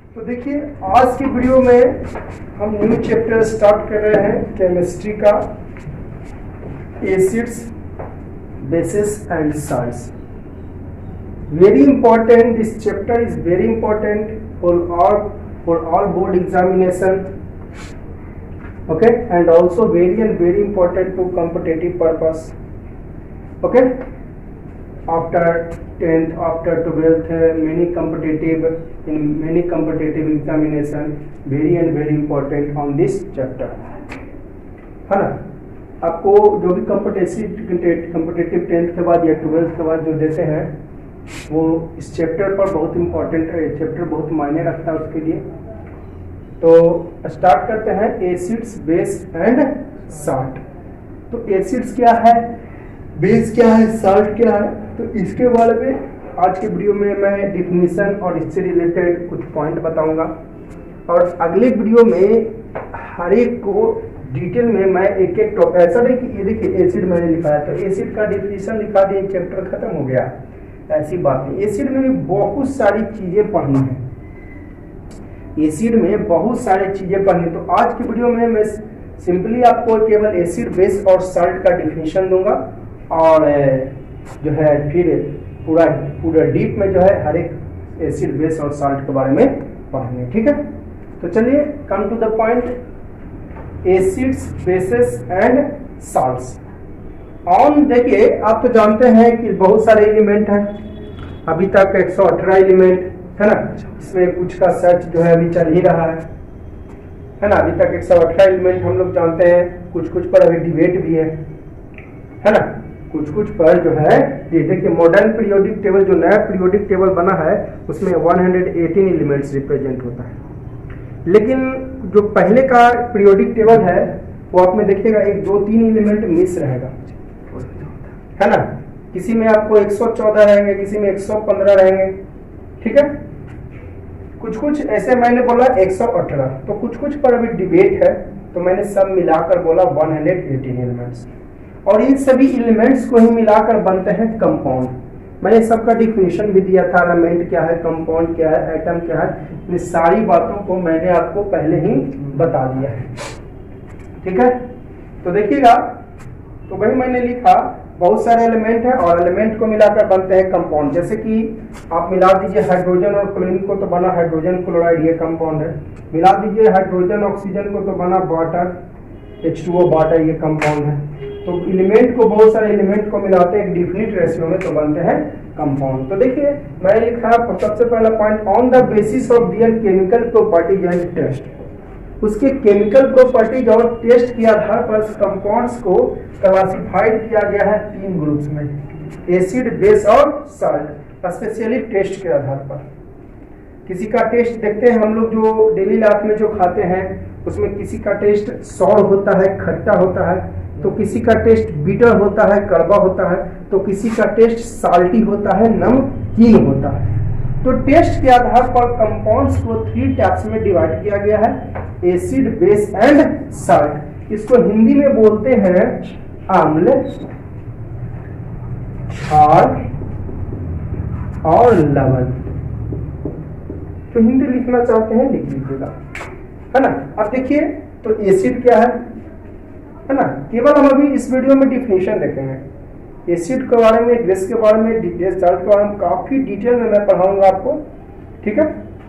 तो देखिए आज की वीडियो में हम न्यू चैप्टर स्टार्ट कर रहे हैं केमिस्ट्री का, acids, basis and salts. Very important, this chapter is very important for all board examination, okay, and also very important to competitive purpose, okay. After 10th, after 12th, many competitive examination, very important on this chapter, है ना। आपको जो भी competitive 10th के बाद या 12th के बाद जो देते हैं वो इस चैप्टर पर बहुत इम्पोर्टेंट है। चैप्टर बहुत मायने रखता है उसके लिए। तो स्टार्ट करते हैं एसिड्स, बेस एंड साल्ट। तो एसिड्स क्या है, बेस क्या है, साल्ट क्या है, तो इसके बारे में आज के वीडियो में मैं डिफिनीशन और इससे रिलेटेड कुछ पॉइंट बताऊंगा। और अगले वीडियो में हर एक को डिटेल में मैं एक टॉपिक, ऐसा नहीं कि ये देखिए एसिड मैंने लिखा है तो एसिड का डिफिनीशन लिखा दिया, चैप्टर खत्म हो गया, ऐसी बात नहीं। एसिड में भी बहुत सारी चीजें पढ़नी है, एसिड में बहुत सारी चीजें पढ़नी। तो आज की वीडियो में मैं सिंपली आपको केवल एसिड, बेस और साल्ट का डिफिनीशन दूंगा और जो है फिर पूरा डीप में जो है हर एक एसिड, बेस और साल्ट के बारे में पढ़ेंगे, ठीक है। तो चलिए come to the point, acids, bases and salts. ऑन देखिए, आप तो जानते हैं कि बहुत सारे एलिमेंट हैं, अभी तक 118 एलिमेंट है ना। इसमें कुछ का सर्च जो है अभी चल ही रहा है ना। अभी तक 118 एलिमेंट हम लोग जानते हैं, कुछ पर अभी डिबेट भी है ना। कुछ पर जो है ये देखिए मॉडर्न पीरियोडिक टेबल, जो नया पीरियोडिक टेबल बना है उसमें 118 एलिमेंट्स रिप्रेजेंट होता है। लेकिन जो पहले का पीरियोडिक टेबल है वो आप में देखिएगा 1, 2, 3 एलिमेंट मिस रहेगा, है ना। किसी में आपको 114 रहेंगे, किसी में 115 रहेंगे, ठीक है। कुछ ऐसे मैंने बोला 118, तो कुछ पर अभी डिबेट है, तो मैंने सब मिलाकर बोला 118 एलिमेंट्स। और इन सभी एलिमेंट्स को ही मिलाकर बनते हैं कंपाउंड। मैंने सबका डिफिनीशन भी दिया था, एलिमेंट क्या है, कंपाउंड क्या है, एटम क्या है, इन सारी बातों को मैंने आपको पहले ही बता दिया है, ठीक है। तो देखिएगा, तो वही मैंने लिखा, बहुत सारे एलिमेंट हैं और एलिमेंट को मिलाकर बनते हैं कंपाउंड। जैसे कि आप मिला दीजिए हाइड्रोजन और क्लोरीन को तो बना हाइड्रोजन क्लोराइड, ये कंपाउंड है। मिला दीजिए हाइड्रोजन ऑक्सीजन को तो बना वाटर, H2O वाटर, ये कंपाउंड है। तो एलिमेंट को, बहुत सारे एलिमेंट को मिलाते हैं एक डिफिनिट रेशियो में तो बनते हैं कंपाउंड। तो देखिए मैंने लिखा सबसे पहला point, on the basis of their chemical properties and taste. उसके केमिकल प्रॉपर्टीज और टेस्ट के आधार पर कंपाउंड्स को क्लासिफाइड किया गया है 3 ग्रुप्स में, एसिड, बेस और साल्ट, स्पेशली टेस्ट के आधार पर। किसी का टेस्ट देखते हैं हम लोग जो डेली लाइफ में जो खाते हैं उसमें किसी का टेस्ट सौर होता है, खट्टा होता है, तो किसी का टेस्ट बीटर होता है, कड़वा होता है, तो किसी का टेस्ट साल्टी होता है, नमकीन होता है। तो टेस्ट के आधार पर कंपाउंड्स को 3 टाइप्स में डिवाइड किया गया है, एसिड, बेस एंड साल्ट। इसको हिंदी में बोलते हैं अम्ल, क्षार और लवण। तो हिंदी लिखना चाहते हैं लिख लीजिएगा, है ना। अब देखिए, तो एसिड क्या है ना, केवल हम अभी इस वीडियो में डिफिनेशन देखेंगे। एसिड के बारे में, बेस के बारे में, साल्ट के बारे में काफी डिटेल में मैं पढ़ाऊंगा आपको, ठीक है।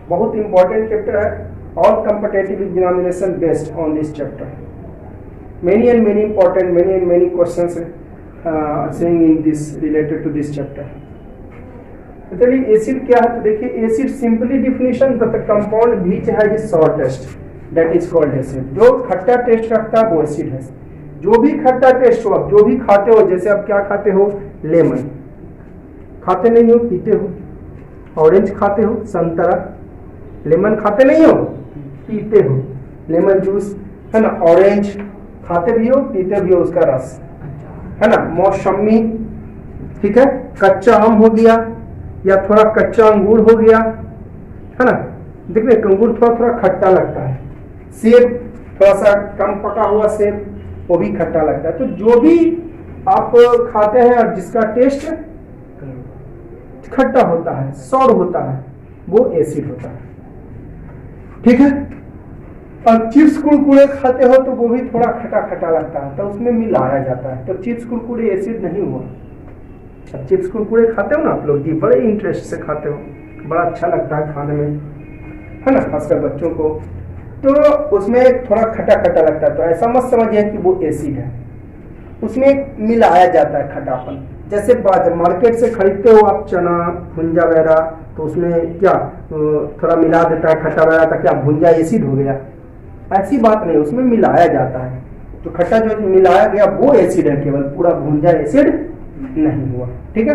बहुत इंपॉर्टेंट चैप्टर है, all competitive examination based on this chapter. Many and many important, many questions saying in this related to this chapter. चलिए एसिड क्या है, तो देखिए acid simply definition, the compound which has shortest that is called acid. जो खट्टा test रखता है वो एसिड है। जो भी खट्टा टेस्ट हो, आप जो भी खाते हो, जैसे आप क्या खाते हो, लेमन खाते नहीं हो, पीते हो। ऑरेंज खाते हो, संतरा, लेमन खाते नहीं हो, पीते हो, लेमन जूस, है ना। ऑरेंज खाते भी हो, पीते भी हो, उसका रस, है ना। मौसमी, ठीक है। कच्चा आम हो गया या थोड़ा कच्चा अंगूर हो गया, है ना। देखिए अंगूर थोड़ा खट्टा लगता है। सेब, थोड़ा सा कम पका हुआ सेब, वो भी खट्टा लगता है। तो जो भी आप खाते हैं और जिसका टेस्ट खट्टा होता है, सौर होता है, वो एसिड होता है। ठीक है। अब चिप्स कुरकुरे खाते हो तो वो भी थोड़ा खटा खटा लगता है, तो उसमें मिलाया जाता है, तो चिप्स कुरकुरे एसिड नहीं हुआ। अब चिप्स कुरकुरे खाते हो ना आप लोग जी, बड़े इंटरेस्ट से खाते हो, बड़ा अच्छा लगता है खाने में, है ना, खासकर बच्चों को, तो उसमें थोड़ा खटा खटा लगता है, तो ऐसा मत समझिए कि वो एसिड है, उसमें मिलाया जाता है खटापन। जैसे मार्केट से खरीदते हो आप चना भुंजा वगैरह, तो उसमें क्या थोड़ा मिला देता है खट्टा वगैरह, तो क्या भुंजा एसिड हो गया? ऐसी बात नहीं, उसमें मिलाया जाता है, तो खट्टा जो मिलाया गया वो एसिड है केवल, पूरा भुंजा एसिड नहीं हुआ। ठीक है,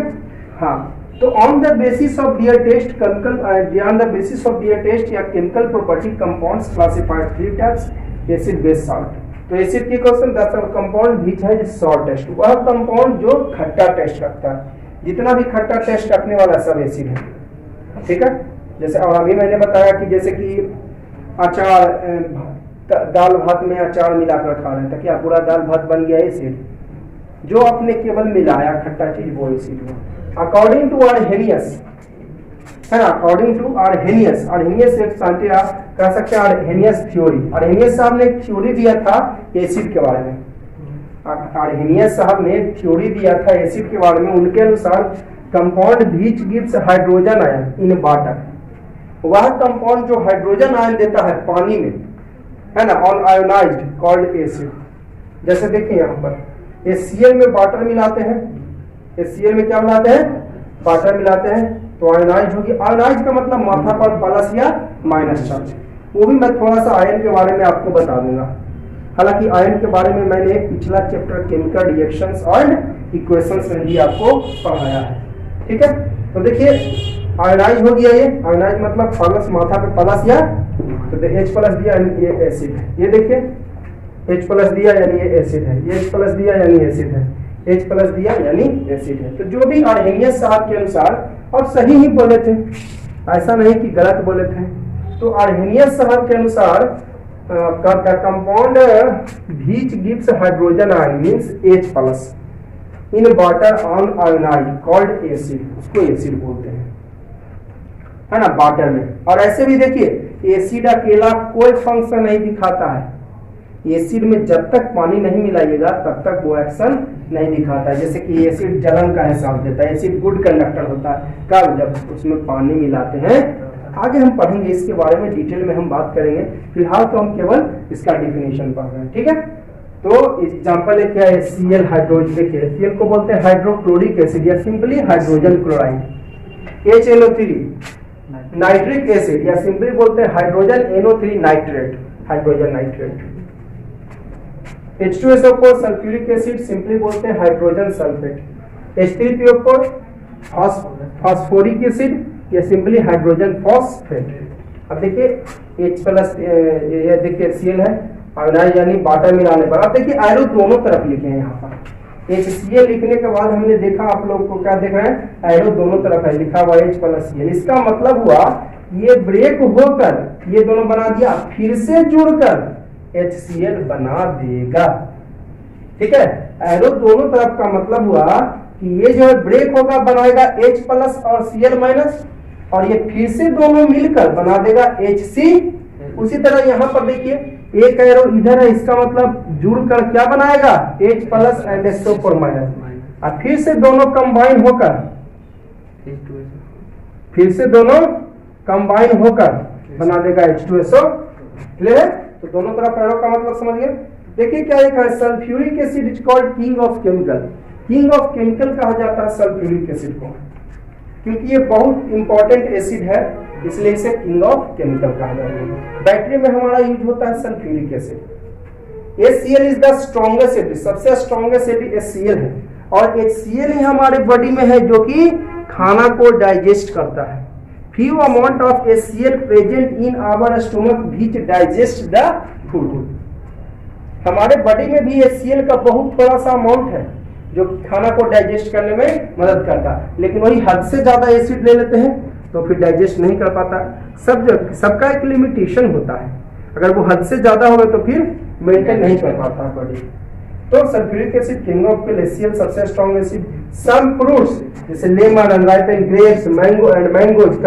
हाँ। तो on the basis of their test chemical, on the basis of their test या chemical property compounds classified 3 types, acid base salt. तो एसिड की question that compound which has salt test, वह कंपाउंड जो खट्टा टेस्ट रखता है, जितना भी खट्टा टेस्ट रखने वाला सब एसिड है। ठीक है, जैसे और अभी मैंने बताया कि जैसे कि अचार, दाल भात में अचार मिलाकर खा रहे हैं, तो क्या पूरा दाल भात बन गया एसिड? जो आपने केवल मिलाया खट्टा चीज वो एसिड हुआ। अकॉर्डिंग टू आर्हेनियस, है ना, अकॉर्डिंग टू आर्हेनियस, आर्हेनियस एक साइंटिस्ट कह सकते हैं आर्हेनियस थ्योरी, आर्हेनियस साहब ने एक थ्योरी दिया था एसिड के बारे में, आर्हेनियस साहब ने थ्योरी दिया था एसिड के बारे में। उनके अनुसार compound which gives hydrogen ion in water, वह कंपाउंड जो हाइड्रोजन आयन देता है पानी में, है ना, ऑन आयोनाइज्ड कॉल्ड एसिड। जैसे देखिए यहाँ पर HCl में वाटर मिलाते हैं, HCl में क्या मिलाते हैं? वाटर मिलाते हैं, तो आयोनाइज होगी। आयोनाइज का मतलब माथा पर प्लस या माइनस चार्ज, वो भी मैं थोड़ा सा आयन के बारे में आपको बता दूंगा। हालांकि आयन के बारे में मैंने पिछला chapter chemical reactions and equations में भी आपको पढ़ाया है। ठीक है, तो देखिए आयोनाइज हो गया, ये आयोनाइज मतलब प्लस माथा पे प्लस या, तो H प्लस दिया यानी ये एसिड है, ये देखिए H प्लस दिया यानी ये एसिड है, ये H प्लस दिया यानी एसिड है, H प्लस दिया यानी एसिड है। तो जो भी आर्हेनियस साहब के अनुसार, और सही ही बोले थे, ऐसा नहीं कि गलत बोले थे, तो आर्हेनियस साहब के अनुसार compound which gives hydrogen ion means H plus in water on ionized called acid, उसको एसिड बोलते हैं, है ना, वाटर में। और ऐसे भी देखिए एसिड अकेला कोई फंक्शन नहीं दिखाता है, एसिड में जब तक पानी नहीं मिलाइएगा तब तक वो एक्शन नहीं दिखाता है। जैसे कि एसिड जलन का एहसास देता है, एसिड गुड कंडक्टर होता है कब? जब उसमें पानी मिलाते हैं। आगे हम पढ़ेंगे इसके बारे में, डिटेल में हम बात करेंगे, फिलहाल तो हम केवल इसका डिफिनेशन पढ़ रहे हैं। ठीक है, तो एग्जांपल है क्या है? Cl हाइड्रोजन, देखिए Cl को बोलते हैं हाइड्रोक्लोरिक एसिड या simply hydrogen chloride. HNO3 nitric acid या सिंपली बोलते हैं hydrogen NO3 nitrate, hydrogen nitrate. H2SO4 sulphuric acid simply बोलते हैं hydrogen sulphate. H3PO4 phosphoric acid या सिंपली हाइड्रोजन फॉस्फेट। अब देखिए H प्लस, ये देखिए Cl है, आयोनाइज यानी वाटर मिलाने पर। अब देखिए एरो दोनों तरफ लिखे हैं यहाँ पर, HCl लिखने के बाद हमने देखा, आप लोग को क्या देख रहे हैं? एरो दोनों तरफ है, लिखा हुआ H प्लस Cl। इसका मतलब हुआ ये ब्रेक होकर ये दोनों बना दिया, फिर से जुड़कर HCl बना देगा। ठीक है, एरो दोनों तरफ का मतलब हुआ कि ये जो है ब्रेक होगा बनाएगा H प्लस और Cl माइनस, और ये फिर से दोनों मिलकर बना देगा HC। उसी तरह यहाँ पर देखिए एक एरो इधर है, इसका मतलब जुड़कर क्या बनाएगा? H plus and SO4 minus, और फिर से दोनों कंबाइन होकर, फिर से दोनों कंबाइन होकर बना देगा H2SO। क्लियर है? तो दोनों तरफ एरो का मतलब समझ गए। देखिए क्या लिखा है? Sulphuric acid is called king of chemical. King of chemical कहा जाता है सल्फ्यूरिक एसिड को, क्योंकि ये बहुत इंपॉर्टेंट एसिड है, इसलिए इसे किंग ऑफ केमिकल कहा जाता है। बैटरी में हमारा यूज होता है sulphuric acid. HCl is the strongest acid, सबसे स्ट्रॉन्गेस्ट एसिड HCl है, और HCl ही हमारे बॉडी में है जो कि खाना को डाइजेस्ट करता है। Few amount of HCl present in our stomach which digest the food। हमारे बॉडी में भी HCl का बहुत थोड़ा सा अमाउंट है जो खाना को डाइजेस्ट करने में मदद करता है, लेकिन वही हद से ज्यादा एसिड ले लेते हैं तो फिर डाइजेस्ट नहीं कर पाता। सबका एक लिमिटेशन होता है, अगर वो हद से ज्यादा होगा तो फिर मेंटेन नहीं कर पाता बॉडी। तो sulphuric acid king of HCl सबसे स्ट्रॉन्ग एसिड। सम फ्रूट्स जैसे lemon, unripened grapes, mango and mangoes,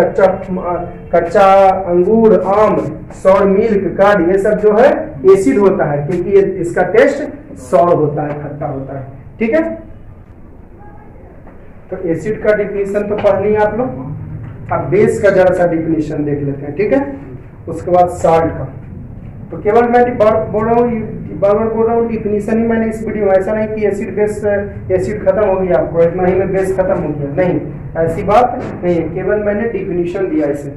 कच्चा अंगूर, आम, सॉर मिल्क, कर्ड, ये सब जो है एसिड होता है क्योंकि ये इसका टेस्ट सॉर होता है, खट्टा होता है। ठीक है, तो एसिड का डिफिनेशन तो पढ़ लिया आप लोग। अब बेस का जरा सा डिफिनेशन देख लेते हैं। ठीक है, उसके बाद साल्ट का। तो केवल मैं बोल रहा हूँ डिफिनेशन ही मैंने इस वीडियो में, ऐसा नहीं कि एसिड बेस एसिड खत्म हो गया आपको इतना ही में बेस खत्म हो गया, नहीं, ऐसी बात नहीं है, केवल मैंने डिफिनेशन दिया इसे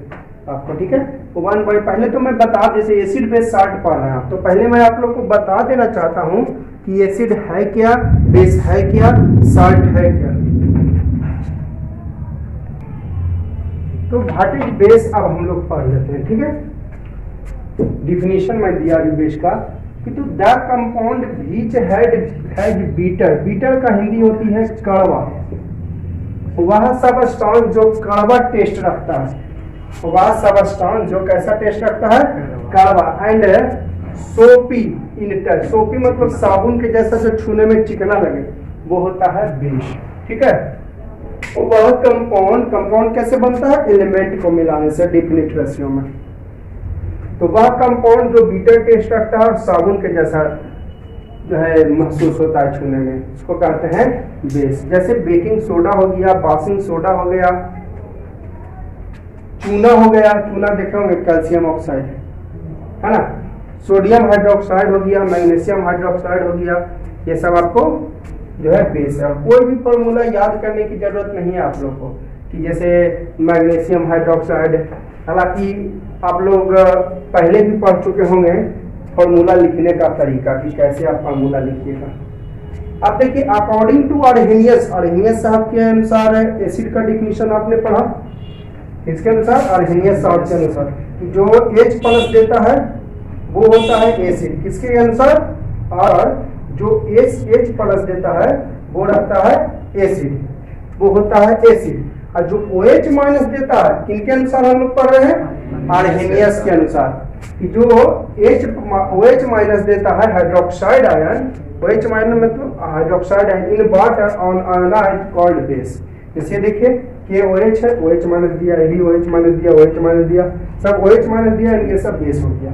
आपको। ठीक है, वन बाय पहले तो मैं बता, जैसे एसिड बेस साल्ट पढ़ रहे हैं आप, तो पहले मैं आप लोग को बता देना चाहता हूँ कि एसिड है क्या, बेस है क्या, साल्ट है क्या। तो व्हाट इज बेस अब हम लोग पढ़ लेते हैं। ठीक है, डिफिनेशन मैं दिया बेस का कि तो the compound which has bitter, bitter का हिंदी होती है कड़वा, वह सबस्टांस जो कड़वा टेस्ट रखता है, वह सबस्टांस जो कैसा टेस्ट रखता है, कड़वा, एंड सोपी इन टच, सोपी मतलब साबुन के जैसा जो छूने में चिकना लगे, वो होता है बेस। ठीक है, वह कंपाउंड कैसे बनता है, एलिमेंट को मिलाने से डेफिनेट रेशियो में। तो वह कंपाउंड जो बीटर टेस्ट रखता है और साबुन के जैसा जो है महसूस होता है छूने में, उसको कहते हैं बेस। जैसे बेकिंग सोडा हो गया, बासिंग सोडा हो गया, चूना हो गया, चूना देखे होंगे कैल्शियम ऑक्साइड है ना, सोडियम हाइड्रोक्साइड हो गया, मैग्नीशियम हाइड्रोक्साइड हो गया, ये सब आपको जो है बेस है। कोई भी फॉर्मूला याद करने की जरूरत नहीं है आप लोग को कि जैसे मैग्नीशियम हाइड्रोक्साइड, हालांकि आप लोग पहले भी पढ़ चुके होंगे फॉर्मूला लिखने का तरीका कि कैसे आप फॉर्मूला लिखिएगा। अब देखिए अकॉर्डिंग टू अर्हेनियस, अर्हेनियस साहब के अनुसार एसिड का डिफिनीशन आपने पढ़ा, इसके अनुसार अर्हेनियस साहब के अनुसार जो H+ देता है वो होता है एसिड, किसके अनुसार, और जो H+ देता है वो रहता है एसिड, वो होता है एसिड। और जो OH- देता है किनके अनुसार हम लोग पढ़ रहे हैं, अर्हेनियस के अनुसार, कि जो OH- देता है हाइड्रोक्साइड आयन, OH- मतलब hydroxide ion in water on ionised called base. जैसे देखिए KOH है, OH- दिया, ये भी OH- दिया, OH- दिया, सब OH- दिया, ये सब बेस हो गया।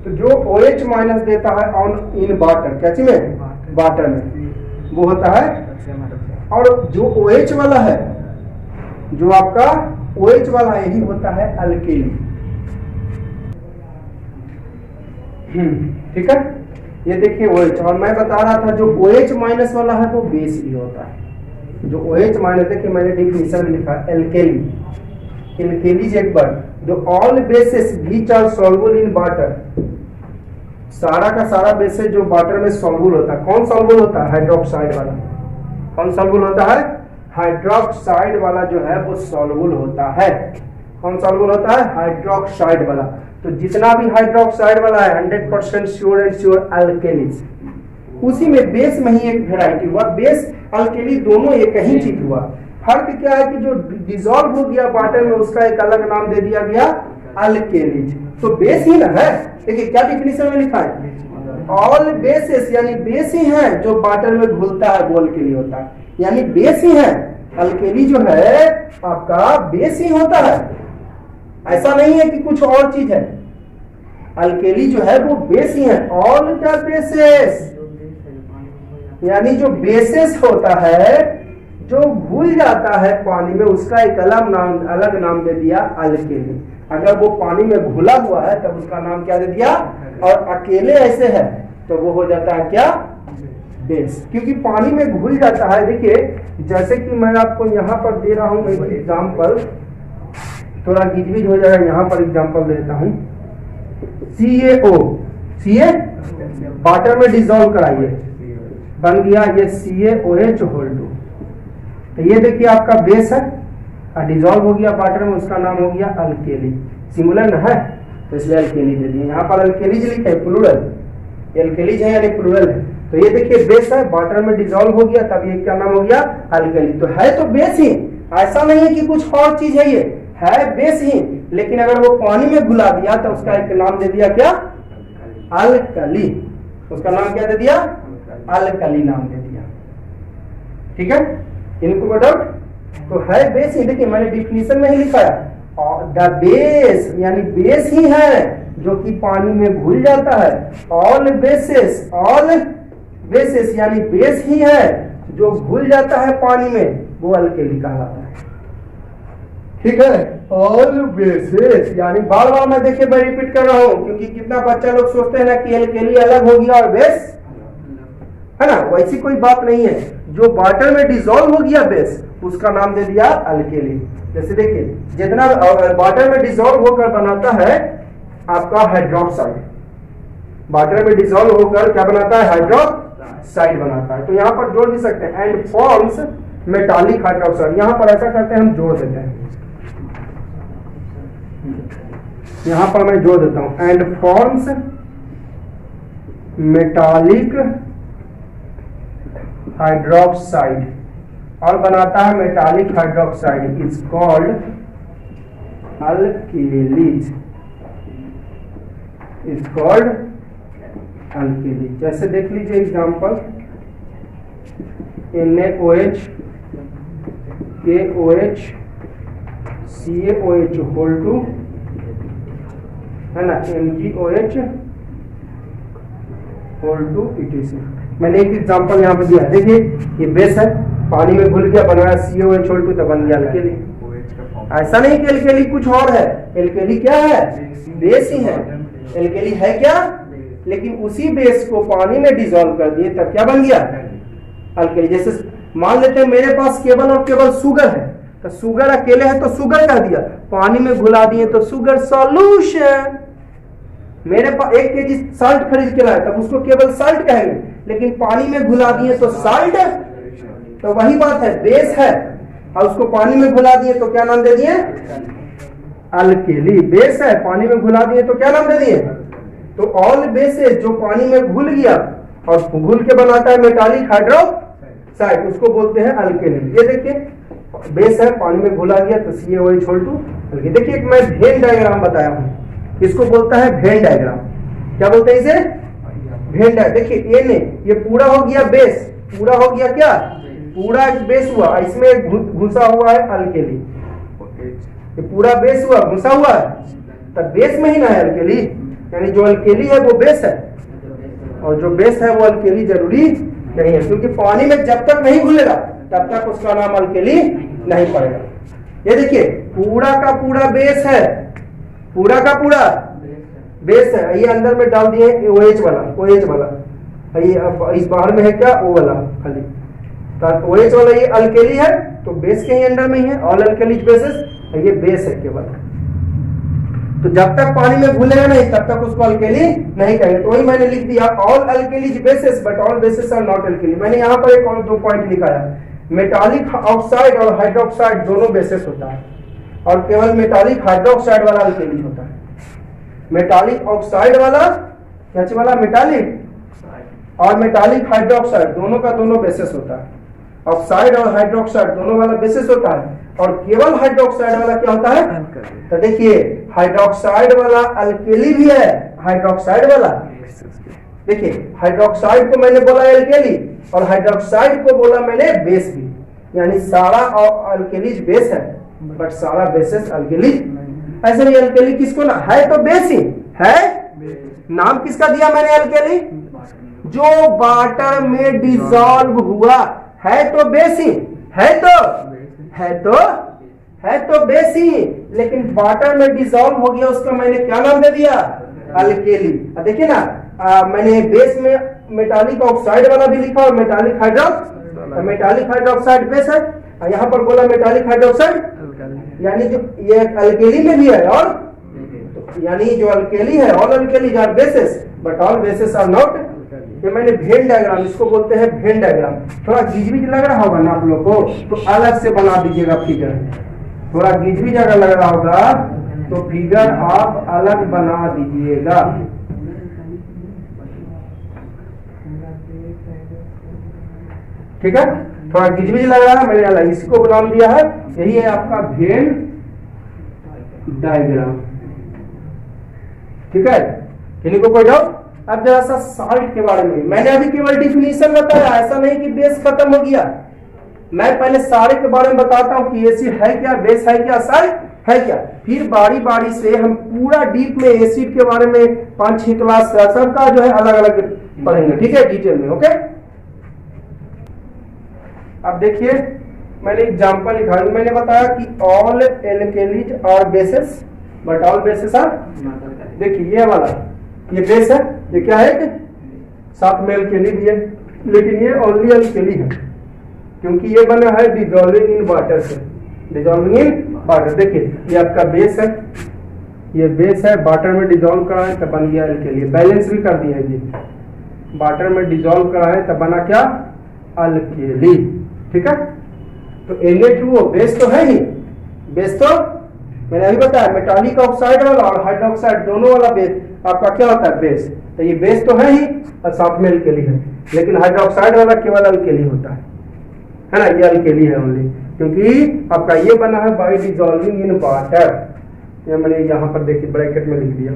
तो जो OH- देता है ऑन इन वाटर, क्या चीज में, वाटर में, वो होता है, और जो OH वाला है, जो आपका OH वाला है, यही होता है अल्केली। ठीक है, ये देखिए OH, और मैं बता रहा था जो OH- वाला है वो बेस भी होता है। जो OH- देखिए मैंने डिफिनेशन में लिखा एल्केली, एल्केली एक बार जो all bases which are soluble in water, सारा का सारा बेसेस जो वाटर में सॉल्युबल होता है, कौन सॉल्युबल होता है, हाइड्रोक्साइड वाला, कौन सॉल्युबल होता है, हाइड्रोक्साइड वाला जो है वो सॉल्युबल होता है, कौन सॉल्युबल होता है, हाइड्रोक्साइड वाला। तो जितना भी हाइड्रोक्साइड वाला है 100% श्योर एंड श्योर अल्केलीज, उसी में बेस में ही एक वेराइटी हुआ, बेस अल्केली दोनों एक ही चीज हुआ। फर्क क्या है कि जो डिसॉल्व हो गया वाटर में उसका एक अलग नाम दे दिया गया अल्केलीज, तो बेस ही ना है। देखिए क्या डिफिनेशन में लिखा है, ऑल बेसेस, यानी बेस ही है जो वाटर में घुलता है वो अल्केली होता है, यानी बेस ही है, अल्केली जो है आपका बेस ही होता है, ऐसा नहीं है कि कुछ और चीज है। अल्केली जो है वो बेस ही है, ऑल द बेसेस, यानी जो बेसिस होता है जो घुल जाता है पानी में उसका एक अलग नाम दे दिया अल्केली। अगर वो पानी में घुला हुआ है तब उसका नाम क्या दे दिया, और अकेले ऐसे है तो वो हो जाता है क्या, बेस, क्योंकि पानी में घुल जाता है। देखिए जैसे कि मैं आपको यहाँ पर दे रहा हूँ एक एग्जाम्पल, थोड़ा गिजबिज हो जाएगा, यहाँ पर एग्जाम्पल देता हूँ। CaO, Ca वाटर में डिसॉल्व कराइए, बन गया ये CaOH2। तो ये देखिए आपका बेस है, डिसॉल्व हो गया वाटर में, उसका नाम हो गया अल्केली, सिंगुलर है तो इसलिए अल्केली दे दिए। यहाँ पर अल्केलीज लिखा है प्लूरल, एल्केलीज है यानी प्लूरल है। तो ये देखिए बेस है, वाटर में डिसॉल्व हो गया तब ये क्या नाम हो गया, अल्केली। तो है तो बेस ही, ऐसा नहीं है कि कुछ और चीज है, ये है बेस ही, लेकिन अगर वो पानी में घुला दिया तो उसका एक नाम दे दिया क्या, अल्कली, उसका नाम क्या दे दिया? अल्कली नाम दे दिया। ठीक है, इनको कोई डाउट? तो है बेस ही, देखिए मैंने डिफिनीशन में ही लिखा है, द बेस यानी बेस ही है जो कि पानी में घुल जाता है। ऑल बेसेस यानी बेस ही है जो घुल जाता है पानी में, वो अल्केली कहलाता है। ठीक है, ऑल बेसेस यानी बार बार मैं देखिए मैं रिपीट कर रहा हूं क्योंकि कितना बच्चा लोग सोचते हैं ना कि अल्केली अलग हो गया और बेस है ना, वैसी कोई बात नहीं है। जो वाटर में डिसॉल्व हो गया बेस, उसका नाम दे दिया अल्केली। जैसे देखिए जितना वाटर में डिसॉल्व होकर बनाता है आपका हाइड्रोक्साइड, वाटर में डिसॉल्व होकर क्या बनाता है? हाइड्रोक्साइड बनाता है। तो यहाँ पर जोड़ भी सकते हैं, एंड फॉर्म्स मेटालिक हाइड्रोक्साइड। यहाँ पर ऐसा करते हैं, हम जोड़ देते हैं, यहाँ पर मैं जोड़ देता हूं, एंड फॉर्म्स मेटालिक हाइड्रोक्साइड, और बनाता है metallic hydroxide, is called alkalis, is called alkalis. जैसे देख लीजिए example, NaOH, KOH, CaOH whole two है ना, MgOH होल टू ETC। मैंने एक एग्जांपल यहाँ पे दिया है, देखिए ये बेस है, पानी में घुल गया, बनाया CaOH होल टू, तो बन गया अल्केली। ऐसा नहीं कि अल्केली कुछ और है, अल्केली क्या है? बेस ही है। अल्केली है क्या? लेकिन उसी बेस को पानी में डिसॉल्व कर दिए तब क्या बन गया? अल्केली। जैसे मान लेते हैं मेरे पास केवल और केवल शुगर है, तो शुगर अकेले है तो शुगर कह दिया, पानी में घुला दिए तो शुगर सॉल्यूशन। मेरे पास 1 kg साल्ट खरीद के लाए तब उसको केवल साल्ट कहेंगे, लेकिन पानी में घुला दिए तो साल्ट। तो वही बात है, बेस है और उसको पानी में घुला दिए तो क्या नाम दे दिए? अल्केली। बेस है, पानी में घुला दिए तो क्या नाम दे दिए? तो ऑल बेसेस जो पानी में घुल गया और घुल के बनाता है मेटालिक हाइड्रोक्साइड, उसको बोलते हैं अल्केली। ये देखिए बेस है, पानी में घुला गया तो CaOH होल टू अल्केली। देखिए मैं वेन डायग्राम बताया हूं, इसको बोलता है वेन डायग्राम। क्या बोलते हैं इसे? Venn diagram. देखिए Na ये पूरा हो गया बेस, पूरा हो गया क्या? पूरा एक बेस हुआ, इसमें घुसा हुआ है अल्केली, ये पूरा बेस हुआ, घुसा हुआ है, तब बेस में ही ना है अल्केली, यानी जो अल्केली है वो बेस है और जो बेस है वो अल्केली जरूरी नहीं है, क्योंकि पानी में जब तक नहीं घुलेगा तब तक उसका नाम अल्केली नहीं पड़ेगा। ये देखिए पूरा का पूरा बेस है, पूरा का पूरा बेस है, ये अंदर में डाल दिए OH वाला, ये इस बाहर में है क्या? O वाला खाली, तो OH वाला ये अल्केली है, तो बेस के ही अंडर में ही है, ऑल अल्केलीज बेसेस, ये बेस है केवल। तो जब तक पानी में घुलेगा नहीं तब तक उसको अल्केली नहीं कहेंगे। तो वही मैंने लिख दिया, all alkalis bases but all bases are not alkali. मैंने यहाँ पर एक और 2 पॉइंट लिखा है, मेटालिक ऑक्साइड और हाइड्रोक्साइड दोनों बेसिस होता है और केवल मेटालिक हाइड्रोक्साइड वाला अल्केली होता है। मेटालिक ऑक्साइड वाला क्या वाला मेटालिक और मेटालिक हाइड्रोक्साइड दोनों का दोनों बेसिस होता है। ऑक्साइड और हाइड्रोक्साइड दोनों वाला बेसिस होता है और केवल हाइड्रोक्साइड वाला क्या होता है? तो देखिए हाइड्रोक्साइड वाला अल्केली भी है, हाइड्रोक्साइड वाला देखिए हाइड्रोक्साइड को मैंने बोला अल्केली और हाइड्रोक्साइड को बोला मैंने बेस भी, यानी सारा अल्केलीज बेस है बट सारा बेसिस अल्केलीज। ऐसे ही अल्केली किसको ना है तो बेस ही है। नाम किसका दिया मैंने अल्केली? जो वाटर में डिसॉल्व हुआ है तो बेस ही है तो बेस ही, लेकिन वाटर में डिसॉल्व हो गया उसका मैंने क्या नाम दे दिया? अल्केली। देखिए ना मैंने बेस में मेटालिक ऑक्साइड वाला भी लिखा और metallic hydroxide, metallic hydroxide base है, यहाँ पर बोला मेटालिक हाइड्रोक्साइड, यानी जो ये अल्केली में भी है और यानी जो अल्केली है all alkalis are bases but all bases are not. ये मैंने वेन डायग्राम, इसको बोलते हैं वेन डायग्राम। थोड़ा गिजबिज लग रहा होगा ना आप लोग को तो अलग से बना दीजिएगा फिगर, थोड़ा गिजबिज अगर लग रहा होगा तो फिगर आप अलग बना दीजिएगा। ठीक है, थोड़ा गिजबिज लग रहा है मैंने अलग इसको नाम दिया है, यही है आपका वेन डायग्राम। ठीक है, किन्हीं को कोई डाउट? अब जरा सा साल्ट के बारे में, मैंने अभी केवल डिफिनीशन बताया, ऐसा नहीं कि बेस खत्म हो गया। मैं पहले सारे के बारे में बताता हूं कि एसिड है क्या, बेस है क्या, साल्ट है क्या, फिर बारी बारी से हम पूरा डीप में एसिड के बारे में 5-6 क्लास सबका जो है अलग अलग पढ़ेंगे, ठीक है, डिटेल में। ओके, अब देखिए मैंने एग्जांपल लिखा, मैंने बताया कि all alkalies are bases but all bases are, देखिए ये वाला ये बेस है, ये क्या है कि साथ में एल्केली भी है, लेकिन ये ओनली एल्केली है क्योंकि ये बना है डिजॉल्विंग इन वाटर से, डिजॉल्विंग इन वाटर। देखिए ये आपका बेस है, ये बेस है, वाटर में डिजॉल्व करा है तब बन गया एल्केली, बैलेंस भी कर दिया जी, वाटर में डिजॉल्व करा है तब बना क्या, अल्केली, ठीक है। तो Na2O बेस तो है ही, बेस तो मैंने अभी बताया मेटालिक ऑक्साइड वाला और हाइड्रोक्साइड दोनों वाला बेस आपका क्या होता है, बेस। तो ये बेस तो है ही और साथ में अल्केली है, लेकिन हाइड्रोक्साइड वाला केवल अल्केली होता है ना, ये अल्केली है ओनली, क्योंकि आपका ये बना है बाय डिजॉल्विंग इन वाटर। ये मैंने यहाँ पर देखिए ब्रैकेट में लिख दिया,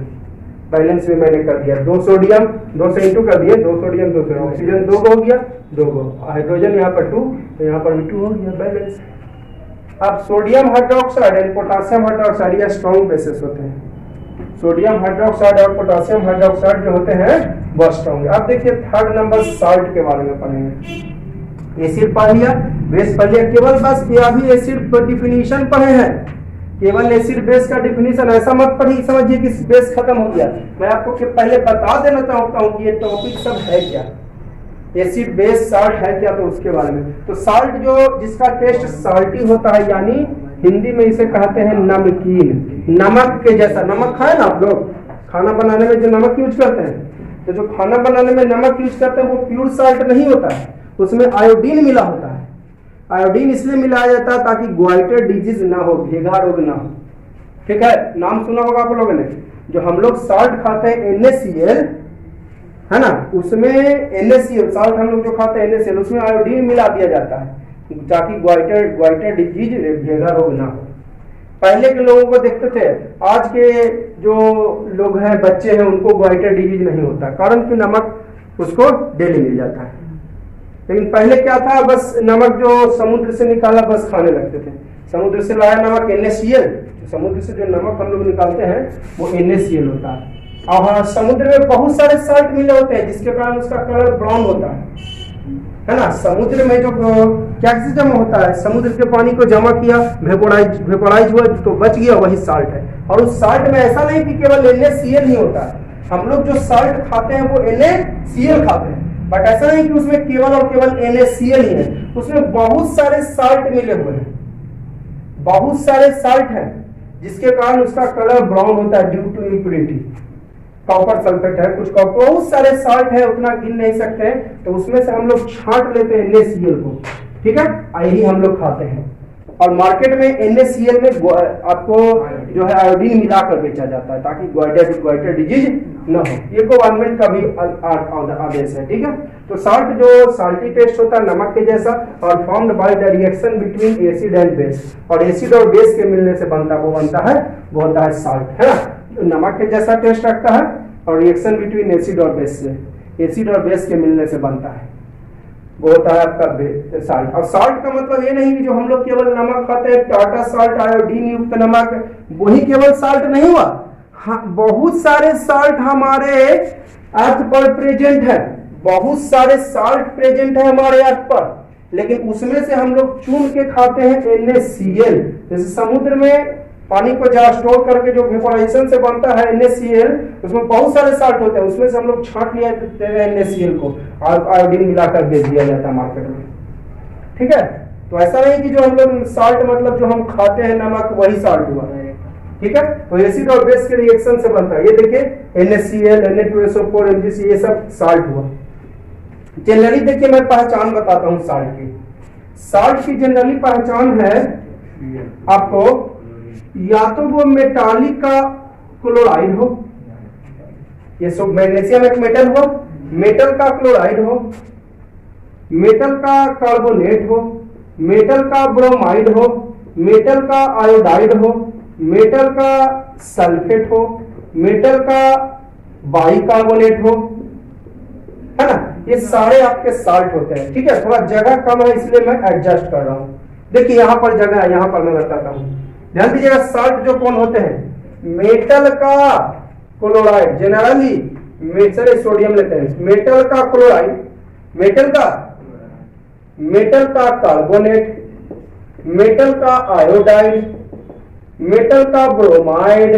बैलेंस में मैंने कर दिया, 2 सोडियम 2 से इंटू कर दिए, 2 सोडियम 2 से ऑक्सीजन 2 हो गया, 2 हाइड्रोजन यहाँ पर 2, तो यहाँ पर भी 2 हो गया, बैलेंस। अब sodium hydroxide and potassium hydroxide ये स्ट्रॉन्ग बेसिस होते हैं, सोडियम हाइड्रोक्साइड और पोटासियम हाइड्रोक्साइड जो होते हैं वो स्ट्रॉन्ग। अब देखिए थर्ड नंबर साल्ट के बारे में पढ़ेंगे। एसिड पढ़ लिया, बेस पढ़ लिया, केवल बस ये अभी एसिड डिफिनीशन पढ़े हैं, केवल एसिड बेस का डिफिनीशन, ऐसा मत पढ़िए समझिए कि बेस खत्म हो गया। मैं आपको पहले बता देना चाहता हूँ कि ये टॉपिक सब है क्या, एसिड बेस साल्ट है क्या, तो उसके बारे में। तो साल्ट जो जिसका टेस्ट साल्टी होता है, यानी हिंदी में इसे कहते हैं नमकीन, नमक के जैसा। नमक खाए ना आप लोग, खाना बनाने में जो नमक यूज करते हैं, तो जो खाना बनाने में नमक यूज करते हैं वो प्योर साल्ट नहीं होता है, उसमें आयोडीन मिला होता है। आयोडीन इसलिए मिलाया जाता है ताकि ग्वाइटर डिजीज ना हो, भेगा रोग ना हो, ठीक है। नाम सुना होगा आप लोगों ने, जो हम लोग साल्ट खाते हैं NaCl है ना, उसमें NaCl साल्ट हम लोग जो खाते हैं NaCl, उसमें आयोडीन मिला दिया जाता है ताकि ग्वाइटर डिजीज, भेगा रोग ना हो। पहले के लोगों को देखते थे, आज के जो लोग हैं, बच्चे हैं, उनको ग्वाइटर डिजीज नहीं होता, कारण कि नमक उसको डेली मिल जाता है। लेकिन पहले क्या था, बस नमक जो समुद्र से निकाला बस खाने लगते थे, समुद्र से लाया नमक NaCl, समुद्र से जो नमक हम लोग निकालते हैं वो NaCl होता है। और समुद्र में बहुत सारे साल्ट मिले होते हैं जिसके कारण उसका कलर ब्राउन होता है ना। समुद्र में जो क्या चीज जमा होता है, समुद्र के पानी को जमा किया, वेपोराइज हुआ तो बच गया, वही साल्ट है। और उस साल्ट में ऐसा नहीं कि केवल NaCl ही होता है, हम लोग जो साल्ट खाते हैं वो NaCl खाते हैं, बट ऐसा नहीं कि उसमें केवल और केवल NaCl ही है, उसमें बहुत सारे साल्ट मिले हुए हैं, बहुत सारे साल्ट हैं जिसके कारण उसका कलर ब्राउन होता है due to impurity. Copper sulphate है, कुछ बहुत सारे साल्ट है, उतना गिन नहीं सकते हैं, तो उसमें से हम लोग छांट लेते हैं NaCl को, ठीक है, यही हम लोग खाते हैं। और मार्केट में NaCl में आपको जो है आयोडीन मिलाकर बेचा जाता है ताकि ग्वाइटर डिजीज न हो, ये गवर्नमेंट का भी आदेश है, ठीक है। तो साल्ट जो साल्टी टेस्ट होता है नमक के जैसा, और formed by the reaction between acid and base, और एसिड और बेस के मिलने से बनता है, वो होता है साल्ट, है ना। नमक के जैसा टेस्ट रखता है और रिएक्शन बिटवीन एसिड और बेस से, एसिड और बेस के मिलने से बनता है, वो होता है आपका साल्ट। और साल्ट का मतलब ये नहीं कि जो हम लोग केवल नमक खाते हैं, टाटा साल्ट, आयोडीन युक्त नमक, वही केवल साल्ट नहीं हुआ। हाँ, बहुत सारे साल्ट हमारे अर्थ पर प्रेजेंट है, बहुत सारे साल्ट प्रेजेंट है हमारे अर्थ पर, लेकिन उसमें से हम लोग चुन के खाते हैं NaCl। जैसे समुद्र में पानी को जहाँ स्टोर करके जो वेपोराइजेशन से बनता है NaCl, उसमें बहुत सारे साल्ट होते हैं, उसमें से हम लोग छांट लिया देते हैं NaCl को और आयोडीन मिलाकर बेच दिया जाता है मार्केट में, ठीक है। तो ऐसा नहीं कि जो हम लोग साल्ट मतलब जो हम खाते हैं नमक वही साल्ट हुआ, ठीक है। तो एसिड और बेस के रिएक्शन से बनता है, ये देखिए NaCl, Na2SO4, MgC, ये सब साल्ट हुआ। जनरली देखिए मैं पहचान बताता हूँ साल्ट की। साल्ट की जनरली पहचान है आपको, या तो वो मेटालिक का क्लोराइड हो, ये सब मैग्नीशियम एक मेटल हो, मेटल का क्लोराइड हो, मेटल का कार्बोनेट हो, मेटल का ब्रोमाइड हो, मेटल का आयोडाइड हो, मेटल का सल्फेट हो, मेटल का बाइकार्बोनेट हो, है ना, ये सारे आपके साल्ट होते हैं। ठीक है, थोड़ा जगह कम है इसलिए मैं एडजस्ट कर रहा हूँ। देखिए यहाँ पर जगह है, यहाँ पर मैं बताता हूँ, ध्यान दीजिएगा। साल्ट जो कौन होते हैं, मेटल का क्लोराइड, जनरली चलिए सोडियम लेते हैं, मेटल का क्लोराइड, मेटल का कार्बोनेट, मेटल का आयोडाइड, मेटल का ब्रोमाइड,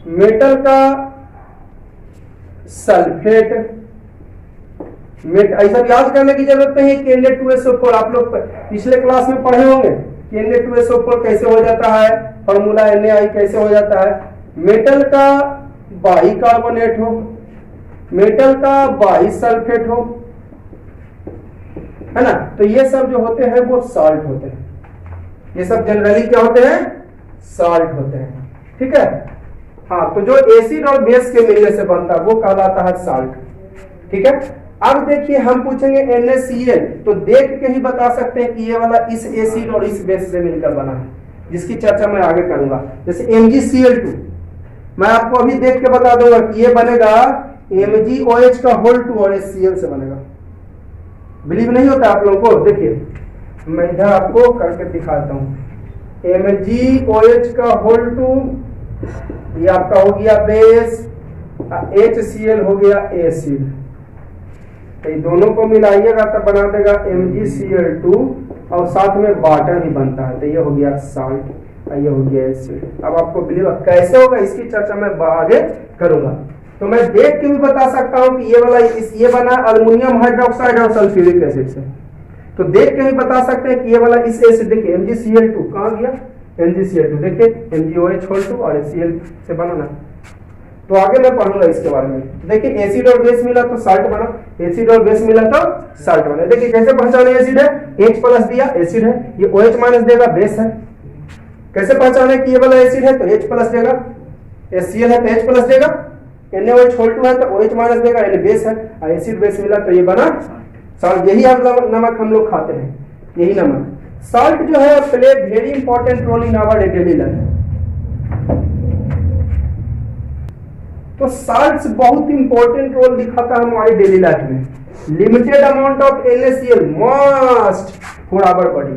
मेटल का सल्फेट, ऐसा याद करने की जरूरत नहीं है। Na2SO4 आप लोग पिछले क्लास में पढ़े होंगे कि Na2SO4 कैसे हो जाता है, फॉर्मूला Na कैसे हो जाता है। मेटल का बाई कार्बोनेट हो, मेटल का बाई सल्फेट हो, है ना, तो ये सब जो होते हैं वो साल्ट होते हैं। ये सब जनरली क्या होते हैं, साल्ट होते हैं। ठीक है, हाँ, तो जो एसिड और बेस के मिलने से बनता है वो कहलाता है साल्ट। ठीक है, अब देखिए हम पूछेंगे NaCl, तो देख के ही बता सकते हैं कि ये वाला इस एसिड और इस बेस से मिलकर बना है, जिसकी चर्चा मैं आगे करूंगा। जैसे MgCl2, मैं आपको अभी देख के बता दूंगा कि ये बनेगा MgOH का होल 2 और HCl से बनेगा। बिलीव नहीं होता आप लोगों को, देखिए मैं इधर आपको करके दिखाता हूँ। MgOH का होल 2, ये आपका हो गया बेस, HCl हो गया एसिड, तो दोनों को मिलाइएगा तब बना देगा MgCl2 और साथ में वाटर ही बनता है, तो ये हो गया साल्ट, ये हो गया एसिड। अब आपको बिलीव कैसे होगा इसकी चर्चा मैं आगे करूंगा। तो मैं देख के भी बता सकता हूं कि ये वाला ये बना अल्युमिनियम हाइड्रोक्साइड और सल्फ्यूरिक एसिड से, तो देख के भी बता सकते हैं कि ये वाला इस एसिड, देखिए MgCl2 कहां गया, MgCl2 देखिए MgOH होल 2 और HCl से बना ना। तो आगे मैं पढ़ूंगा इसके बारे में। देखिए एसिड और बेस मिला तो साल्ट बना, एसिड और बेस मिला तो साल्ट बना। देखिए कैसे पहचाने एसिड है, H प्लस दिया एसिड है, ये OH माइनस देगा बेस है। कैसे पहचाने कि ये वाला एसिड है तो H प्लस देगा, HCl है तो H प्लस देगा, NaOH होल 2 है तो OH माइनस देगा, यानी बेस है, और एसिड बेस मिला तो ये बना साल्ट। यही नमक हम लोग खाते हैं, यही नमक। साल्ट जो है play very important role in our daily life. तो साल्ट बहुत इंपॉर्टेंट रोल दिखाता है हमारी डेली लाइफ में। Limited amount of NaCl must for our body,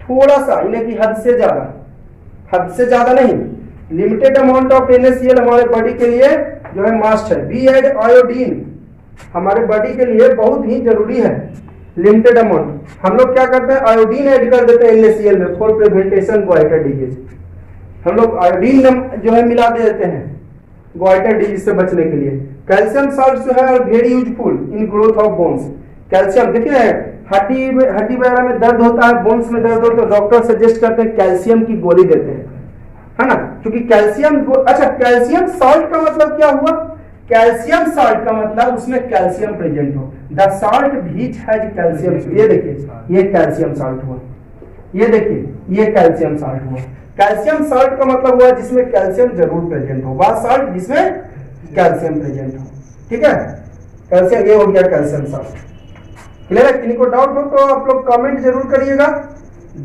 थोड़ा सा, यानी कि हद से ज्यादा नहीं, लिमिटेड अमाउंट ऑफ NaCl हमारे बॉडी के लिए जो है मस्ट है। वी ऐड आयोडीन हमारे बॉडी के लिए बहुत ही जरूरी है, लिमिटेड अमाउंट। हम लोग क्या करते हैं, आयोडीन ऐड कर देते हैं NaCl में फॉर प्रिवेंटेशन गोइटर डिजीज। हम लोग आयोडीन जो है मिला देते हैं गोइटर डिजीज से बचने के लिए। कैल्शियम साल्ट जो है very useful in growth of bones. Calcium देखिए हड्डी वगैरह में दर्द होता है, बोन्स में दर्द होता है, तो डॉक्टर सजेस्ट करते हैं कैल्शियम की गोली देते हैं, है ना, क्योंकि कैल्शियम। अच्छा, कैल्शियम साल्ट का मतलब क्या हुआ, कैल्शियम साल्ट का मतलब उसमें कैल्शियम प्रेजेंट हो। The salt which has calcium, ये देखिए ये कैल्शियम साल्ट हुआ, ये देखिए ये कैल्शियम साल्ट हुआ। कैल्शियम साल्ट का मतलब हुआ जिसमें कैल्शियम जरूर प्रेजेंट हो, वह साल्ट जिसमें कैल्शियम प्रेजेंट हो। ठीक है, कैल्शियम ये हो गया कैल्शियम साल्ट। क्लियर है? किन्हीं को डाउट हो तो आप लोग कमेंट जरूर करिएगा,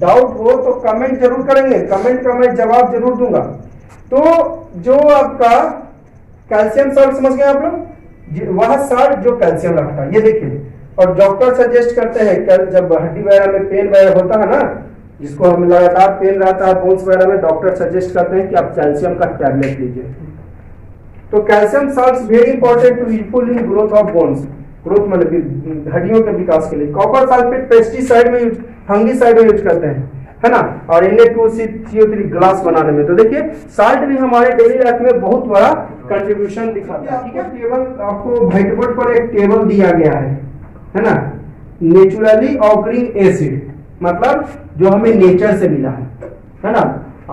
डाउट हो तो कमेंट जरूर करेंगे, कमेंट का मैं जवाब जरूर दूंगा। तो जो आपका कैल्शियम साल्ट समझ गए आप लोग, वह साल्ट जो कैल्शियम रखता है, ये देखिए। और डॉक्टर सजेस्ट करते हैं जब हड्डी वगैरह में पेन वगैरह होता है ना, जिसको हम लगातार पेन रहता है बोन्स वगैरह में, डॉक्टर सजेस्ट करते हैं कि आप कैल्शियम का टैबलेट लीजिए। तो calcium salts very important to useful in growth of bones, growth मतलब हड्डियों के विकास के लिए। कॉपर सल्फेट पेस्टिसाइड में यूज, फंगिसाइड में यूज करते हैं, है ना, और Na2CO3 ग्लास बनाने में। तो देखिए साल्ट भी हमारे डेली लाइफ में बहुत बड़ा कंट्रीब्यूशन दिखाता है। ठीक है, टेबल आपको व्हाइट बोर्ड पर एक टेबल दिया गया है ना, नेचुरली ऑकरिंग एसिड, मतलब जो हमें नेचर से मिला है ना।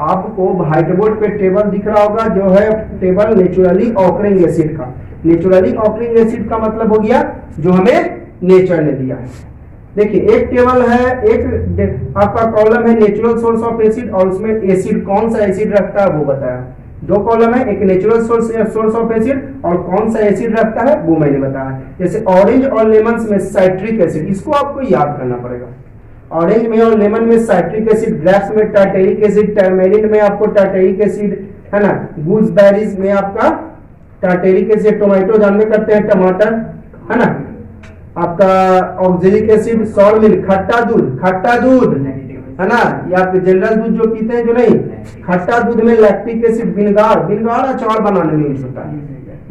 आपको व्हाइट बोर्ड पे टेबल दिख रहा होगा, जो है टेबल नेचुरली ऑकरिंग एसिड का। नेचुरली ऑकरिंग एसिड का मतलब हो गया जो हमें नेचर ने दिया है। देखिए एक टेबल है, एक आपका कॉलम है नेचुरल सोर्स ऑफ एसिड, और उसमें एसिड कौन सा एसिड रखता है वो बताया। दो कॉलम है, एक नेचुरल सोर्स ऑफ एसिड और कौन सा एसिड रखता है वो मैंने बताया। जैसे ऑरेंज और लेमन में साइट्रिक एसिड, इसको आपको याद करना पड़ेगा। ऑरेंज में और लेमन में साइट्रिक एसिड, ग्रेप्स में टार्टेरिक एसिड, टर्मेरिन में आपको टार्टेरिक एसिड, है ना, गूसबेरीज में आपका टार्टेरिक एसिड, टोमेटो जानते करते हैं टमाटर, है ना। आपका ऑक्जेलिक एसिड, सॉल्ट मिल्क, खट्टा दूध है ना, या फिर जनरल दूध जो पीते हैं जो नहीं, खट्टा दूध में लैक्टिक एसिड, विनेगार अचार बनाने में यूज होता है,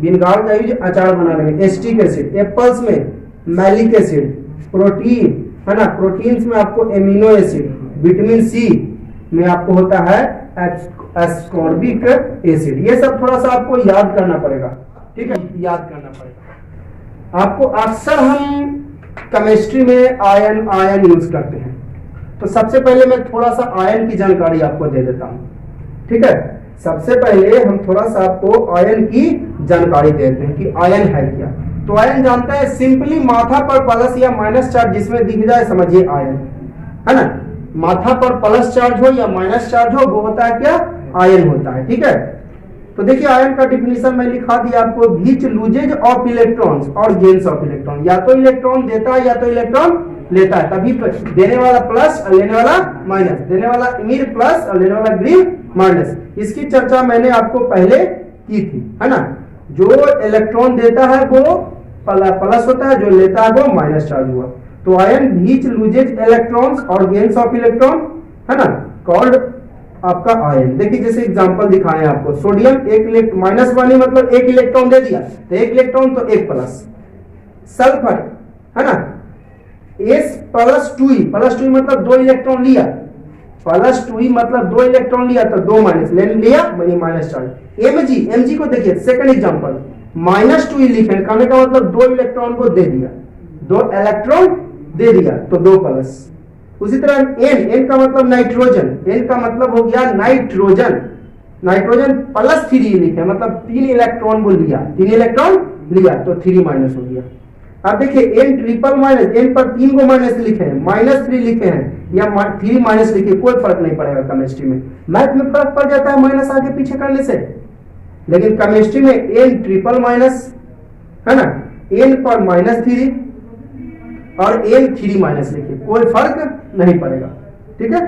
विनेगार का यूज अचार बनाने में। एसिटिक एसिड, एप्पल्स में मैलिक एसिड, प्रोटीन है ना, प्रोटीन्स में आपको एमिनो एसिड, विटामिन सी में आपको होता है एस्कॉर्बिक एसिड। ये सब थोड़ा सा आपको याद करना पड़ेगा, ठीक है, याद करना पड़ेगा आपको। अक्सर हम केमिस्ट्री में आयन यूज करते हैं, तो सबसे पहले मैं थोड़ा सा आयन की जानकारी आपको दे देता हूं, ठीक है। सबसे पहले हम थोड़ा सा आपको आयन की जानकारी देते हैं कि आयन है क्या। तो आयन जानता है सिंपली माथा पर प्लस या माइनस चार्ज जिसमें दिख जाए समझिए आयन, है ना। माथा पर प्लस चार्ज हो या माइनस चार्ज हो वो होता है क्या, आयन होता है, ठीक है। तो देखिए आयन का डिफिनीशन मैं लिखा दिया आपको, व्हिच लूजेज ऑफ इलेक्ट्रॉन्स और गेन्स ऑफ इलेक्ट्रॉन। या तो इलेक्ट्रॉन देता है या तो इलेक्ट्रॉन लेता है, तभी देने वाला प्लस और लेने वाला माइनस, देने वाला अमीर प्लस और लेने वाला गरीब माइनस। इसकी चर्चा मैंने आपको पहले की थी, है ना। जो इलेक्ट्रॉन देता है वो प्लस होता है, जो लेता है वो माइनस चार्ज हुआ। तो आयन व्हिच लूजेज इलेक्ट्रॉन्स और गेन्स ऑफ इलेक्ट्रॉन, है ना, कॉल्ड आपका आयन। देखिए जैसे एग्जांपल दिखाए आपको, सोडियम एक माइनस वाली मतलब एक इलेक्ट्रॉन दे दिया, तो एक इलेक्ट्रॉन तो एक प्लस। सल्फर है ना, एस प्लस टू मतलब दो इलेक्ट्रॉन लिया, प्लस टू मतलब दो इलेक्ट्रॉन लिया तो दो माइनस लिया, माइनस चार्ज। एमजी को देखिए सेकंड एग्जांपल, माइनस टू लिखे, कहने का मतलब दो इलेक्ट्रॉन को दे दिया, दो इलेक्ट्रॉन दे दिया तो दो प्लस। उसी तरह एन का मतलब नाइट्रोजन, एन का मतलब हो गया नाइट्रोजन प्लस थ्री लिखे, मतलब तीन इलेक्ट्रॉन को लिया, तीन इलेक्ट्रॉन लिया तो थ्री माइनस हो गया। अब देखिए एन ट्रिपल माइनस, एन पर तीन को माइनस लिखे हैं, माइनस थ्री लिखे हैं या थ्री माइनस लिखे, कोई फर्क नहीं पड़ेगा केमिस्ट्री में। मैथ में फर्क पड़ जाता है माइनस आगे पीछे करने से, लेकिन केमिस्ट्री में एन ट्रिपल माइनस है ना, एन पर माइनस थ्री और एन थ्री माइनस लिखिए, कोई फर्क नहीं पड़ेगा, ठीक है।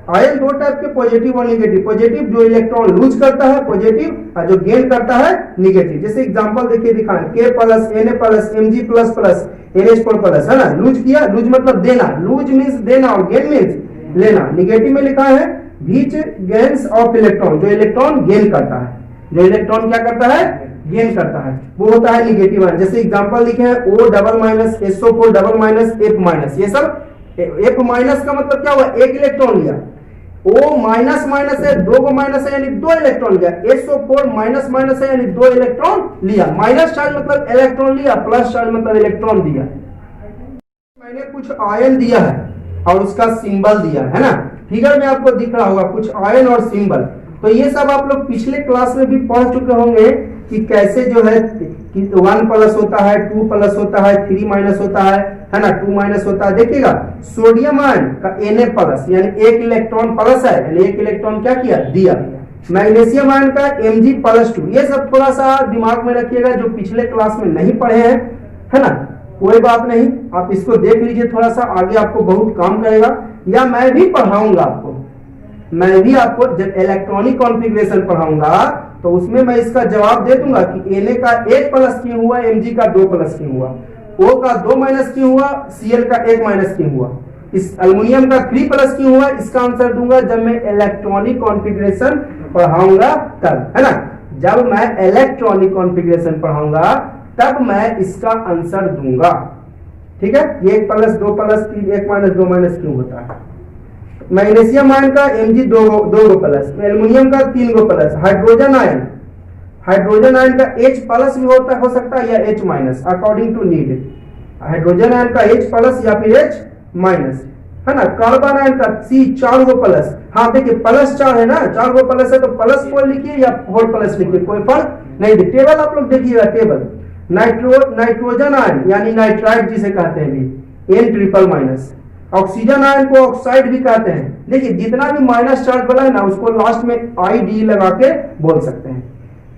आयन दो टाइप के, पॉजिटिव और निगेटिव। पॉजिटिव जो इलेक्ट्रॉन लूज करता है पॉजिटिव, और जो गेन करता है निगेटिव। जैसे एग्जांपल देखिए दिखाएं, K plus N A plus M G plus plus N H plus, है ना। लूज किया, लूज मतलब देना, लूज मीन्स देना और गेन मीन्स लेना। निगेटिव में लिखा है व्हिच गेन्स ऑफ इलेक्ट्रॉन, जो इलेक्ट्रॉन गेन करता है, जो इलेक्ट्रॉन क्या करता है, गेन करता है, वो होता है निगेटिव आयन। जैसे एग्जांपल लिखे हैं O double minus SO4 double minus F minus, ये सब F माइनस का मतलब क्या हुआ, एक इलेक्ट्रॉन लिया। O माइनस माइनस है, दो को माइनस है यानी दो इलेक्ट्रॉन लिया। SO4 माइनस माइनस है यानी दो इलेक्ट्रॉन लिया। माइनस चार्ज मतलब इलेक्ट्रॉन लिया, प्लस चार्ज मतलब इलेक्ट्रॉन दिया। मैंने कुछ आयन दिया है और उसका सिंबल दिया है ना, फिगर में आपको दिख रहा होगा कुछ आयन और सिंबल। तो ये सब आप लोग पिछले क्लास में भी पढ़ चुके होंगे कि कैसे जो है कि 1 प्लस होता है, 2 प्लस होता है, 3 माइनस होता है ना, 2 माइनस होता है। देखिएगा सोडियम आयन का Na प्लस यानी एक इलेक्ट्रॉन प्लस है, यानी एक इलेक्ट्रॉन क्या किया, दिया। मैग्नीशियम आयन का Mg प्लस 2। ये सब थोड़ा सा दिमाग में रखिएगा, जो पिछले क्लास में नहीं पढ़े हैं, है ना, कोई बात नहीं, आप इसको देख लीजिए, थोड़ा सा आगे आपको बहुत काम करेगा। या मैं भी पढ़ाऊंगा आपको, मैं भी आपको जब इलेक्ट्रॉनिक कॉन्फ़िगरेशन पढ़ाऊंगा तो उसमें मैं इसका जवाब दे दूंगा कि Na का 1 प्लस क्यों हुआ, Mg का 2 प्लस क्यों हुआ, O का 2 माइनस क्यों हुआ, Cl का 1 माइनस क्यों हुआ, इस एल्युमिनियम का 3 प्लस क्यों हुआ। इसका आंसर दूंगा जब मैं इलेक्ट्रॉनिक कॉन्फ़िगरेशन पढ़ाऊंगा तब, है ना। जब मैं इलेक्ट्रॉनिक कॉन्फ़िगरेशन पढ़ाऊंगा तब मैं इसका आंसर दूंगा, ठीक है। 1 प्लस 2 प्लस 3, 1 माइनस 2 माइनस क्यों होता है। मैग्नीशियम आयन का Mg 2 प्लस, एल्युमिनियम का 3 प्लस। हाइड्रोजन आयन का H प्लस भी हो सकता है या H minus, according to need. Hydrogen ion का H प्लस या फिर H माइनस, है ना। कार्बन आयन का C 4 प्लस। हाँ देखिए प्लस 4 है ना, 4 प्लस है तो प्लस 4 लिखिए या 4 प्लस लिखिए, कोई फर्क नहीं। टेबल आप लोग देखिएगा, टेबल नाइट्रोजन आयन यानी नाइट्राइड जिसे कहते हैं भी, N triple minus. Oxygen ion को ऑक्साइड भी कहते हैं। देखिए जितना भी माइनस चार्ज वाला है ना, उसको लास्ट में ID लगा के बोल सकते हैं।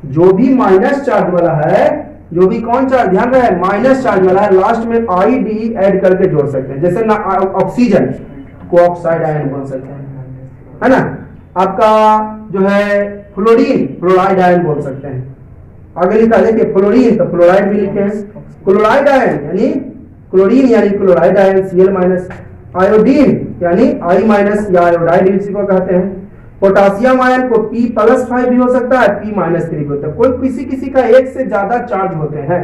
जो भी माइनस चार्ज वाला है, जो भी कौन चार्ज, ध्यान रहे माइनस चार्ज वाला है, लास्ट में ID ऐड करके जोड़ सकते हैं। जैसे ऑक्सीजन को ऑक्साइड आयन बोल सकते हैं, है ना। आपका जो है फ्लोरीन फ्लोराइड आयन बोल सकते हैं, आगे लिखा है देखिए फ्लोरीन, तो फ्लोराइड भी लिखे हैं। क्लोराइड आयन यानी क्लोरीन यानी chloride ion Cl minus. Iodine यानी I माइनस या आयोडाइड इसी को कहते हैं। पोटासियम आयन को P+5 भी हो सकता है, P-3 भी होता है। कोई किसी का एक से ज्यादा चार्ज होते हैं,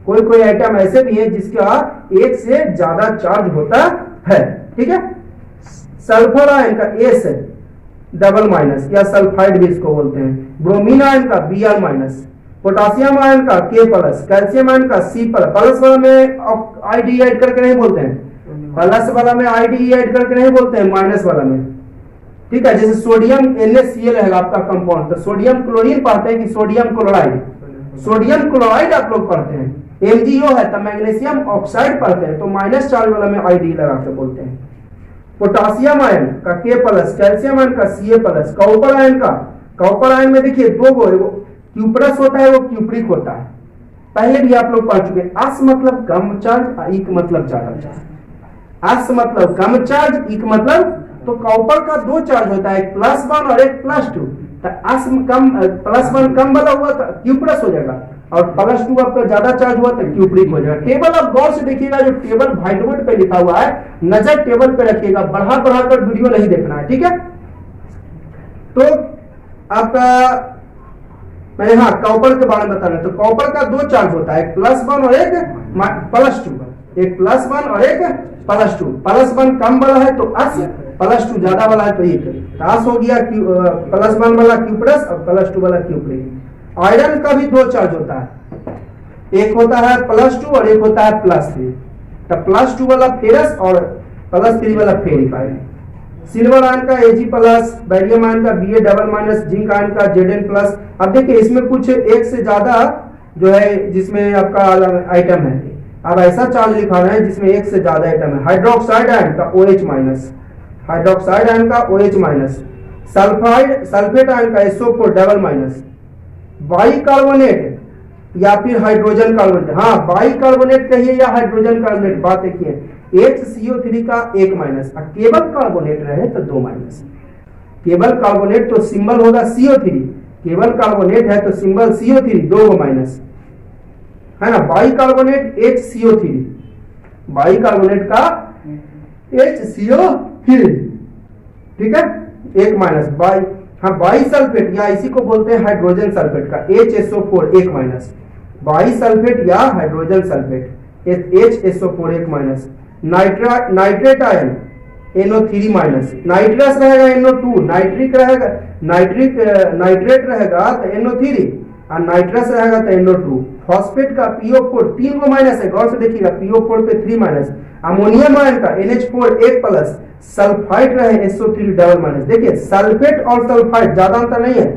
कोई आइटम ऐसे भी है जिसका एक से ज्यादा चार्ज होता है, ठीक है। सल्फर आयन का S डबल माइनस या सल्फाइड भी इसको बोलते हैं। ब्रोमीन आयन का Br माइनस। पोटासियम आयन का K प्लस। कैल्शियम आयन का C प्लस। प्लस वाला में ID ऐड करके नहीं बोलते हैं, प्लस वाला में ID ऐड करके नहीं बोलते हैं, माइनस वाला में, ठीक है। जैसे सोडियम NaCl है आपका कंपाउंड, तो सोडियम क्लोरीन पढ़ते हैं कि सोडियम क्लोराइड, सोडियम क्लोराइड आप लोग पढ़ते हैं। MgO है तो मैग्नीशियम ऑक्साइड पढ़ते हैं, तो माइनस चार्ज वाला में ID लगा के बोलते हैं। पोटासियम आयन का K प्लस, कैल्शियम आयन का Ca प्लस। कॉपर आयन का, कॉपर आयन में देखिए दो गो, क्यूप्रस होता है, वो क्यूप्रिक होता है, पहले भी आप लोग पढ़ चुके। अस मतलब कम चार्ज, इक मतलब ज्यादा चार्ज। अस मतलब कम चार्ज, इक मतलब, तो कॉपर का दो चार्ज होता है, एक +1 और एक +2। तो अस कम, +1 कम वाला हुआ तो क्यूप्रस हो जाएगा, और +2 आपका ज्यादा चार्ज हुआ तो क्यूप्रिक हो जाएगा। टेबल आप गौर से देखिएगा, जो टेबल व्हाइट बोर्ड पे लिखा हुआ है, नजर टेबल पे रखिएगा, बढ़ा कर वीडियो नहीं देखना है, ठीक है। तो आपका मैं हाँ कॉपर के बारे में बता रहा हूं। तो कॉपर का दो चार्ज होता है, एक +1 और एक +2, एक +1 और एक +2। +1 कम वाला है तो अस, +2 ज्यादा वाला है तो एक। अस हो गया +1 वाला क्यूप्रस और +2 वाला क्यूप्रिक। आयरन का भी दो चार्ज होता है, एक होता है +2 और एक होता है +3। तो +2 वाला फेरस और +3 वाला फेरिक आयन। सिल्वर आयन का Ag प्लस, बैरियम आयन का Ba double minus, zinc ion का Zn प्लस। अब देखिए इसमें कुछ एक से ज्यादा जो है जिसमें आपका आइटम है, अब ऐसा चार्ज लिखा रहे हैं जिसमें एक से ज्यादा आइटम है। हाइड्रोक्साइड आयन का OH माइनस, हाइड्रोक्साइड आयन का OH माइनस। सल्फेट आयन का SO4 डबल माइनस। बाइकार्बोनेट या फिर हाइड्रोजन कार्बोनेट, हाँ बाइकार्बोनेट कहिए या हाइड्रोजन कार्बोनेट, बात एक ही है। HCO3 का 1 माइनस, और केवल कार्बोनेट रहे तो 2 माइनस। केवल कार्बोनेट तो सिंबल होगा CO3, केवल कार्बोनेट है तो सिंबल CO3, 2 माइनस है ना। बाइकार्बोनेट HCO3, बाइकार्बोनेट का HCO3, ठीक है, 1 माइनस। हाँ बाइसल्फेट या इसी को बोलते हैं हाइड्रोजन सल्फेट का HSO4, 1 माइनस। बाइसल्फेट या hydrogen sulphate HSO4, 1 minus. Nitrate ion NO3 minus. Nitrous रहेगा NO2, नाइट्रिक रहेगा नाइट्रेट रहेगा तो NO3 और नाइट्रस रहेगा तो NO2। फॉस्फेट का PO4, 3 को माइनस है, गौर से देखिएगा, PO4 पे 3 माइनस। अमोनियम आयन का NH4, 1 प्लस। सल्फाइड रहे SO3 डबल माइनस। देखिए सल्फेट और सल्फाइड ज्यादा अंतर नहीं है,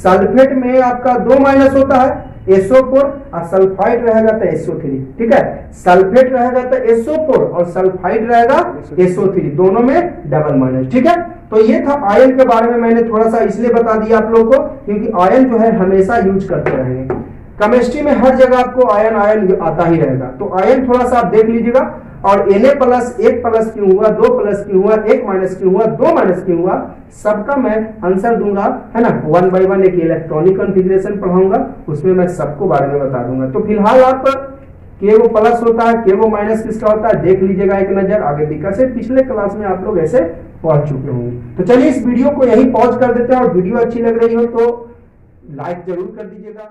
सल्फेट में आपका 2 माइनस होता है SO4 और सल्फाइड रहेगा तो SO3, ठीक है। सल्फेट रहेगा तो SO4 और सल्फाइड रहेगा SO3, दोनों में डबल माइनस, ठीक है। तो ये था आयन के बारे में, मैंने थोड़ा सा इसलिए बता दिया आप लोगों को क्योंकि आयन जो है हमेशा यूज करते रहेंगे। केमिस्ट्री में हर जगह आपको आयन आता ही रहेगा, तो आयन थोड़ा सा आप देख लीजिएगा। और Na प्लस, 1 प्लस क्यों हुआ, 2 प्लस क्यों हुआ, 1 माइनस क्यों हुआ, 2 माइनस क्यों हुआ, सबका मैं आंसर दूंगा, है ना। 1 बाय 1 एक इलेक्ट्रॉनिक कॉन्फ़िगरेशन पढ़ाऊंगा, उसमें मैं सबको बारे में बता दूंगा। तो फिलहाल आप के वो प्लस होता है, के वो माइनस किसका होता है देख लीजिएगा एक नजर, आगे दिक्कत से पिछले क्लास में आप लोग ऐसे पढ़ चुके होंगे। तो चलिए इस वीडियो को यहीं पॉज कर देते हैं, और वीडियो अच्छी लग रही हो तो लाइक जरूर कर दीजिएगा।